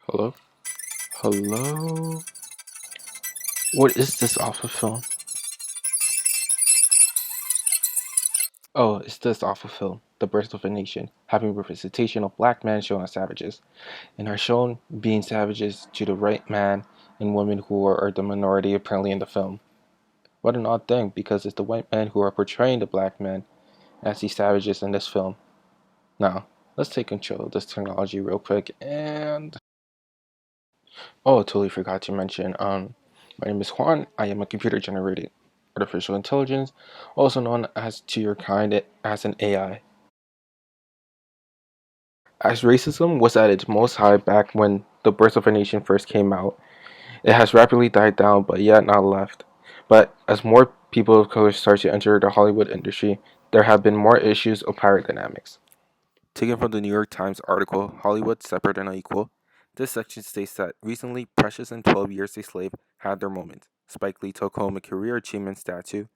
Hello? Hello? What is this off of film? Oh, it's this off of film, The Birth of a Nation, having representation of black men shown as savages, and are shown being savages to the white man and women who are the minority apparently in the film. What an odd thing, because it's the white men who are portraying the black men as the savages in this film. Now, let's take control of this technology real quick and... Oh, I totally forgot to mention, my name is Juan. I am a computer-generated artificial intelligence, also known as to your kind as an AI. As racism was at its most high back when The Birth of a Nation first came out, it has rapidly died down but yet not left. But as more people of color start to enter the Hollywood industry, there have been more issues of power dynamics. Taken from the New York Times article, Hollywood Separate and Unequal, this section states that recently Precious and 12 Years a Slave had their moment. Spike Lee took home a career achievement statue,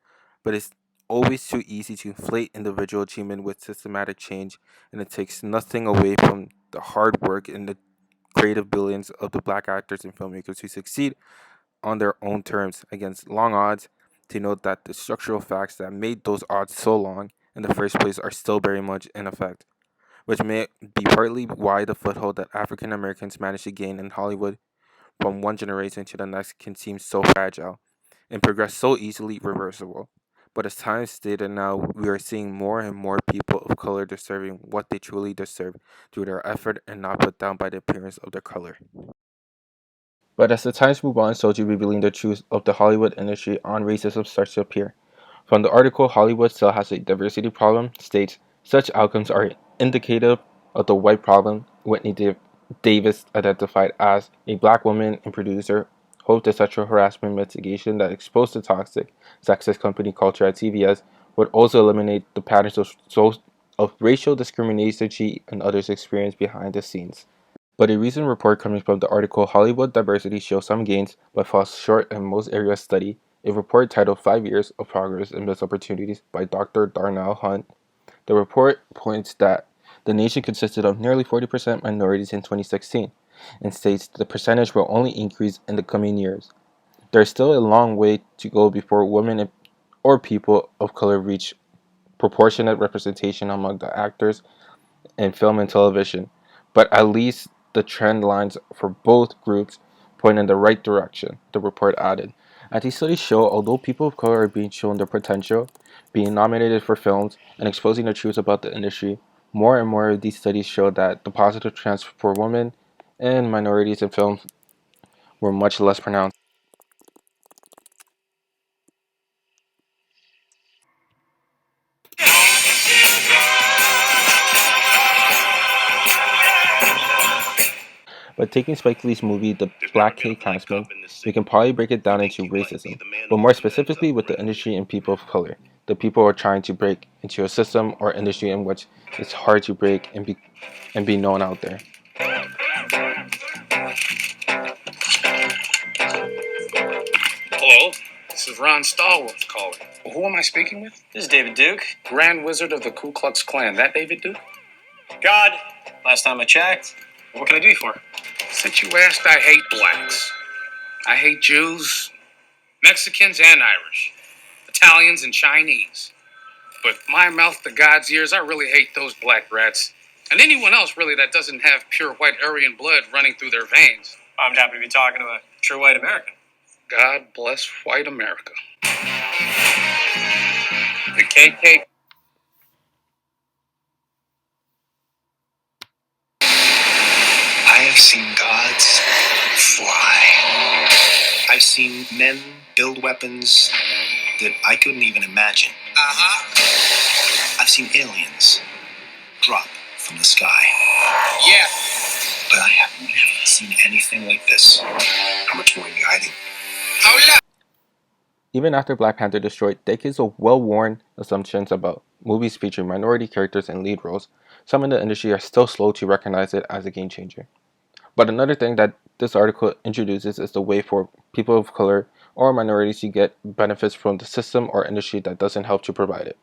but it's always too easy to inflate individual achievement with systematic change, and it takes nothing away from the hard work and the creative brilliance of the black actors and filmmakers who succeed on their own terms against long odds, to note that the structural facts that made those odds so long in the first place are still very much in effect, which may be partly why the foothold that African Americans manage to gain in Hollywood from one generation to the next can seem so fragile and progress so easily reversible. But as time stated now, we are seeing more and more people of color deserving what they truly deserve through their effort and not put down by the appearance of their color. But as the times move on, so do revealing the truth of the Hollywood industry on racism starts to appear. From the article Hollywood Still Has a Diversity Problem states, such outcomes are indicative of the white problem. Davis identified as a black woman and producer, hoped the sexual harassment mitigation that exposed the toxic, sexist company culture at CBS would also eliminate the patterns of racial discrimination she and others experience behind the scenes. But a recent report coming from the article Hollywood Diversity shows some gains but falls short in most areas studied, a report titled 5 Years of Progress and Missed Opportunities by Dr. Darnell Hunt. The report points that the nation consisted of nearly 40% minorities in 2016 and states the percentage will only increase in the coming years. There is still a long way to go before women or people of color reach proportionate representation among the actors in film and television, but at least the trend lines for both groups point in the right direction, the report added. As these studies show, although people of color are being shown their potential, being nominated for films, and exposing the truth about the industry, more and more of these studies show that the positive trends for women and minorities in film were much less pronounced. But taking Spike Lee's movie The Black King Klansman, we can probably break it down into racism, but more specifically with the industry and people of color. The people are trying to break into a system or industry in which it's hard to break and be known out there. Hello, this is Ron Stallworth calling. Who am I speaking with? This is David Duke. Grand Wizard of the Ku Klux Klan. That David Duke? God, last time I checked. What can I do you for? Since you asked, I hate blacks. I hate Jews, Mexicans, and Irish, Italians, and Chinese. But my mouth to God's ears, I really hate those black rats. And anyone else, really, that doesn't have pure white Aryan blood running through their veins. I'm happy to be talking to a true white American. God bless white America. The KKK. I have seen gods fly. I've seen men build weapons that I couldn't even imagine. I've seen aliens drop from the sky. Yeah. But I have never seen anything like this. How much more are you hiding? Hola. Even after Black Panther destroyed decades of well-worn assumptions about movies featuring minority characters in lead roles, some in the industry are still slow to recognize it as a game changer. But another thing that this article introduces is the way for people of color or minorities to get benefits from the system or industry that doesn't help to provide it.